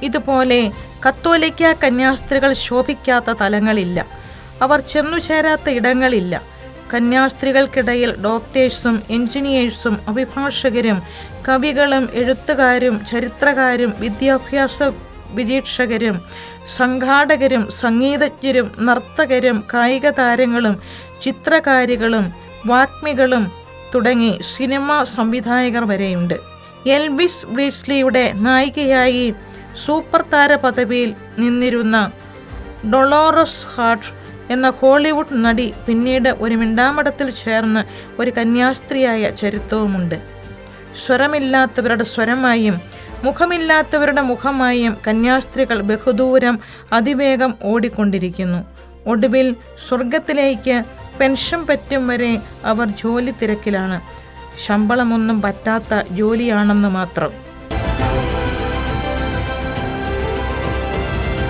ഇതുപോലെ കത്തോലിക്ക കന്യാസ്ത്രീകൾ ശോഭിക്കാത്ത തലങ്ങളില്ല. അവർ ചെന്നുചേരാത്ത ഇടങ്ങളില്ല. കന്യാസ്ത്രീകൾക്കിടയിൽ ഡോക്ടേഴ്സും എഞ്ചിനീയേഴ്സും അഭിഭാഷകരും കവികളും എഴുത്തുകാരും ചരിത്രകാരും വിദ്യാഭ്യാസ വിരീക്ഷകരും സംഘാടകരും സംഗീതജ്ഞരും നർത്തകരും കായിക താരങ്ങളും ചിത്രകാരികളും വാഗ്മികളും തുടങ്ങി സിനിമാ സംവിധായകർ വരെയുണ്ട്. എൽവിസ് പ്രീസ്ലിയുടെ നായികയായി സൂപ്പർ താര പദവിയിൽ നിന്നിരുന്ന ഡൊളോറസ് ഹാർട്ട് എന്ന ഹോളിവുഡ് നടി പിന്നീട് ഒരു മിണ്ടാമടത്തിൽ ചേർന്ന് ഒരു കന്യാസ്ത്രീയായ ചരിത്രവുമുണ്ട്. സ്വരമില്ലാത്തവരുടെ സ്വരമായും മുഖമില്ലാത്തവരുടെ മുഖമായും കന്യാസ്ത്രീകൾ ബഹുദൂരം അതിവേഗം ഓടിക്കൊണ്ടിരിക്കുന്നു. ഒടുവിൽ സ്വർഗത്തിലേക്ക് പെൻഷൻ പറ്റും വരെ അവർ ജോലി തിരക്കിലാണ്. ശമ്പളമൊന്നും പറ്റാത്ത ജോലിയാണെന്ന് മാത്രം.